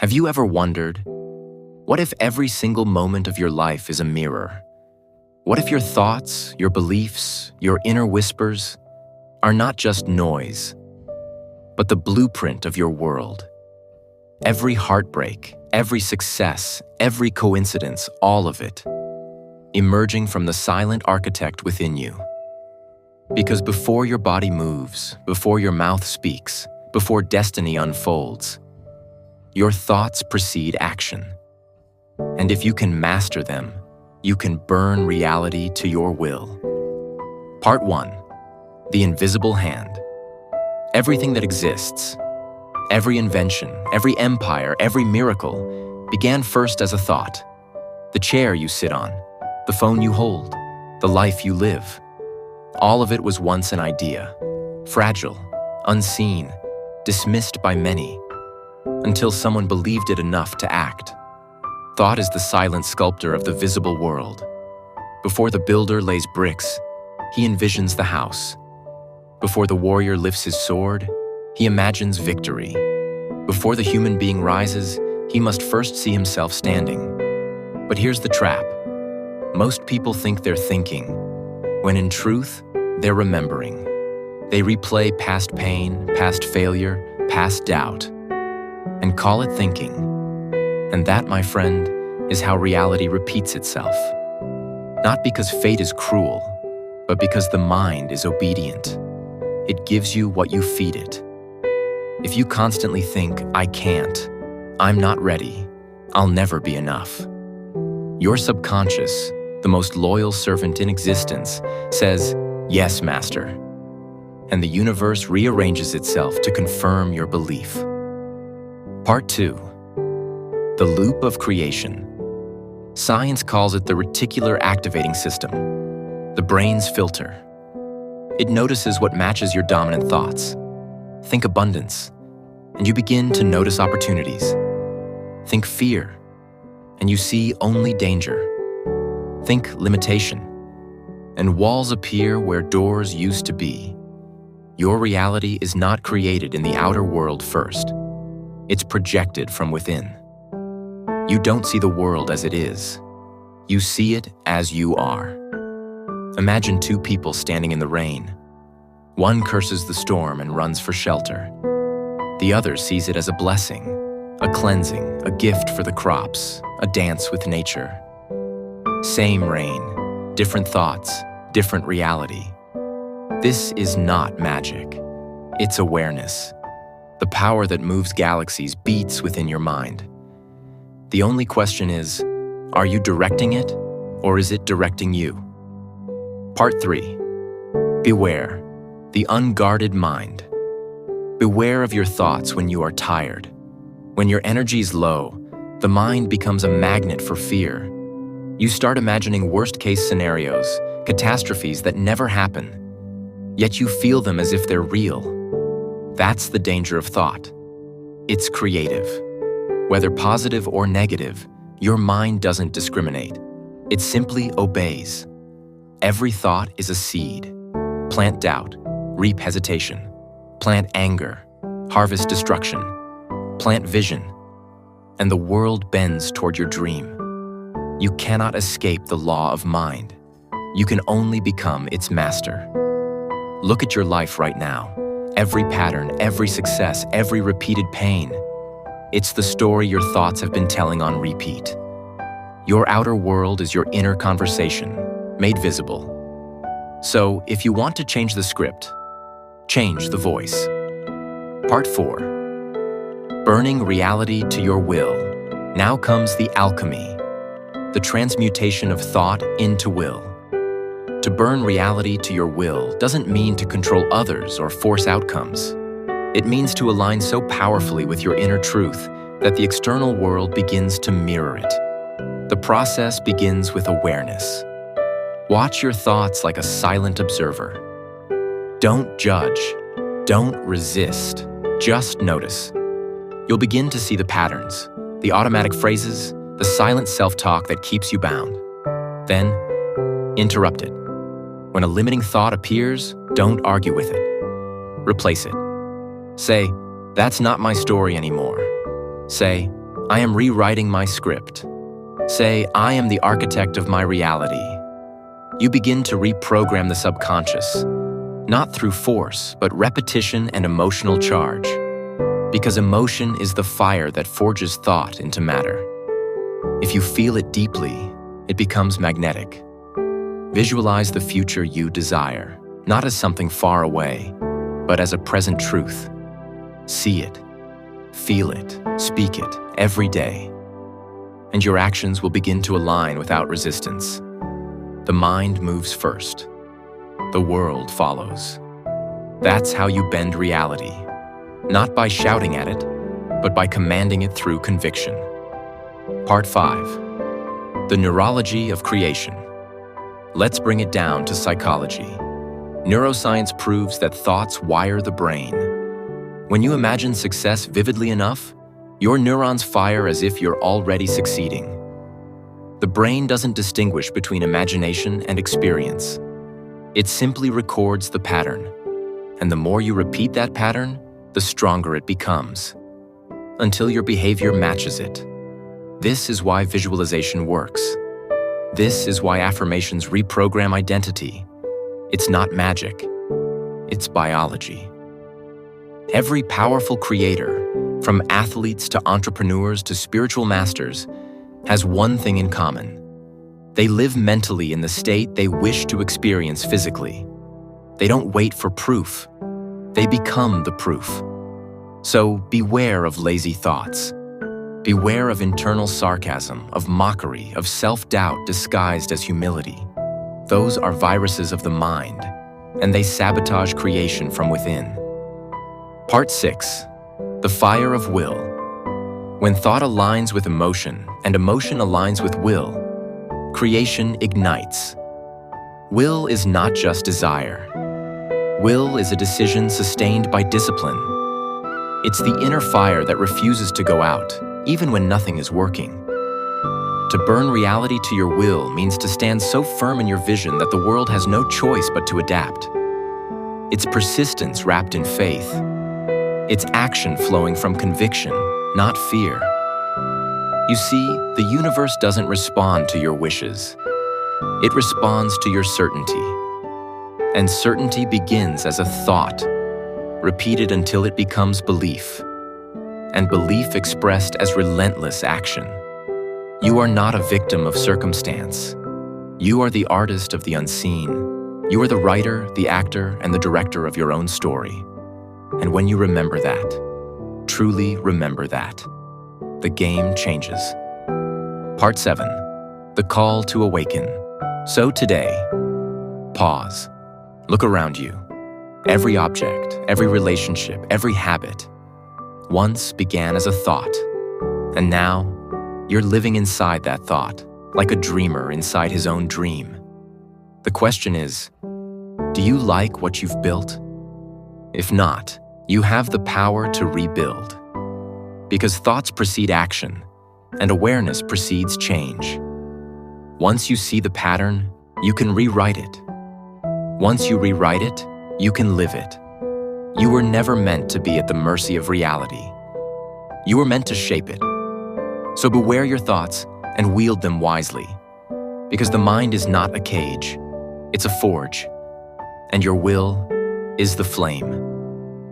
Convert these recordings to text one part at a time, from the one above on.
Have you ever wondered, what if every single moment of your life is a mirror? What if your thoughts, your beliefs, your inner whispers are not just noise, but the blueprint of your world? Every heartbreak, every success, every coincidence, all of it, emerging from the silent architect within you. Because before your body moves, before your mouth speaks, before destiny unfolds, your thoughts precede action. And if you can master them, you can burn reality to your will. Part 1. The Invisible Hand. Everything that exists, every invention, every empire, every miracle, began first as a thought. The chair you sit on, the phone you hold, the life you live. All of it was once an idea, fragile, unseen, dismissed by many, until someone believed it enough to act. Thought is the silent sculptor of the visible world. Before the builder lays bricks, he envisions the house. Before the warrior lifts his sword, he imagines victory. Before the human being rises, he must first see himself standing. But here's the trap. Most people think they're thinking, when in truth, they're remembering. They replay past pain, past failure, past doubt, and call it thinking. And that, my friend, is how reality repeats itself. Not because fate is cruel, but because the mind is obedient. It gives you what you feed it. If you constantly think, I can't, I'm not ready, I'll never be enough, your subconscious, the most loyal servant in existence, says, yes, master. And the universe rearranges itself to confirm your belief. Part 2. The Loop of Creation. Science calls it the reticular activating system, the brain's filter. It notices what matches your dominant thoughts. Think abundance, and you begin to notice opportunities. Think fear, and you see only danger. Think limitation, and walls appear where doors used to be. Your reality is not created in the outer world first. It's projected from within. You don't see the world as it is. You see it as you are. Imagine two people standing in the rain. One curses the storm and runs for shelter. The other sees it as a blessing, a cleansing, a gift for the crops, a dance with nature. Same rain, different thoughts, different reality. This is not magic. It's awareness. The power that moves galaxies beats within your mind. The only question is, are you directing it, or is it directing you? Part 3. Beware, the unguarded mind. Beware of your thoughts when you are tired. When your energy is low, the mind becomes a magnet for fear. You start imagining worst-case scenarios, catastrophes that never happen, yet you feel them as if they're real. That's the danger of thought. It's creative. Whether positive or negative, your mind doesn't discriminate. It simply obeys. Every thought is a seed. Plant doubt, reap hesitation. Plant anger, harvest destruction. Plant vision, and the world bends toward your dream. You cannot escape the law of mind. You can only become its master. Look at your life right now. Every pattern, every success, every repeated pain. It's the story your thoughts have been telling on repeat. Your outer world is your inner conversation, made visible. So, if you want to change the script, change the voice. Part 4. Burning reality to your will. Now comes the alchemy, the transmutation of thought into will. To burn reality to your will doesn't mean to control others or force outcomes. It means to align so powerfully with your inner truth that the external world begins to mirror it. The process begins with awareness. Watch your thoughts like a silent observer. Don't judge. Don't resist. Just notice. You'll begin to see the patterns, the automatic phrases, the silent self-talk that keeps you bound. Then, interrupt it. When a limiting thought appears, don't argue with it. Replace it. Say, that's not my story anymore. Say, I am rewriting my script. Say, I am the architect of my reality. You begin to reprogram the subconscious, not through force, but repetition and emotional charge. Because emotion is the fire that forges thought into matter. If you feel it deeply, it becomes magnetic. Visualize the future you desire, not as something far away, but as a present truth. See it, feel it, speak it every day. And your actions will begin to align without resistance. The mind moves first. The world follows. That's how you bend reality, not by shouting at it, but by commanding it through conviction. Part 5. The neurology of creation. Let's bring it down to psychology. Neuroscience proves that thoughts wire the brain. When you imagine success vividly enough, your neurons fire as if you're already succeeding. The brain doesn't distinguish between imagination and experience. It simply records the pattern. And the more you repeat that pattern, the stronger it becomes, until your behavior matches it. This is why visualization works. This is why affirmations reprogram identity. It's not magic. It's biology. Every powerful creator, from athletes to entrepreneurs to spiritual masters, has one thing in common. They live mentally in the state they wish to experience physically. They don't wait for proof. They become the proof. So beware of lazy thoughts. Beware of internal sarcasm, of mockery, of self-doubt disguised as humility. Those are viruses of the mind, and they sabotage creation from within. Part 6. The fire of will. When thought aligns with emotion, and emotion aligns with will, creation ignites. Will is not just desire. Will is a decision sustained by discipline. It's the inner fire that refuses to go out, even when nothing is working. To burn reality to your will means to stand so firm in your vision that the world has no choice but to adapt. It's persistence wrapped in faith. It's action flowing from conviction, not fear. You see, the universe doesn't respond to your wishes. It responds to your certainty. And certainty begins as a thought, repeated until it becomes belief. And belief expressed as relentless action. You are not a victim of circumstance. You are the artist of the unseen. You are the writer, the actor, and the director of your own story. And when you remember that, truly remember that, the game changes. Part 7. The call to awaken. So today, pause. Look around you. Every object, every relationship, every habit once began as a thought, and now you're living inside that thought, like a dreamer inside his own dream. The question is, do you like what you've built? If not, you have the power to rebuild. Because thoughts precede action, and awareness precedes change. Once you see the pattern, you can rewrite it. Once you rewrite it, you can live it. You were never meant to be at the mercy of reality. You were meant to shape it. So beware your thoughts and wield them wisely. Because the mind is not a cage, it's a forge. And your will is the flame.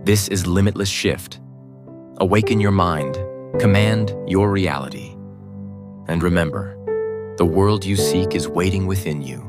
This is Limitless Shift. Awaken your mind, command your reality. And remember, the world you seek is waiting within you.